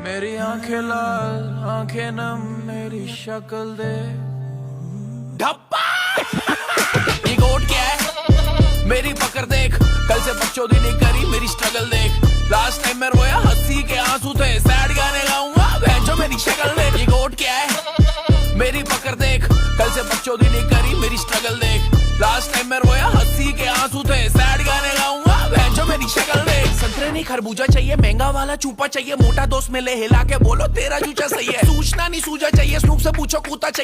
मेरी आंखें लाल आंखें नम मेरी शक्ल दे ढप्पा ये गोट क्या है मेरी पकड़ देख कल से बकचोदी नहीं करी मेरी स्ट्रगल देख लास्ट टाइम मैं रोया हंसी के आंसू थे सैड गाने गाऊंगा भैंचो मेरी शक्ल देख ये गोट क्या है मेरी पकड़ देख कल से बकचोदी नहीं करी मेरी स्ट्रगल देख लास्ट टाइम मैं रोया हंसी के आंसू थे सैड गाने गाऊंगा भैंचो मेरी शक्ल देख संतरे नहीं खरबूजा चाहिए महंगा वाला चूपा चाहिए मोटा दोस्त मिले हिला के बोलो तेरा जूचा सही है सूचना नहीं सूझा चाहिए स्नूप से पूछो कूता चाहिए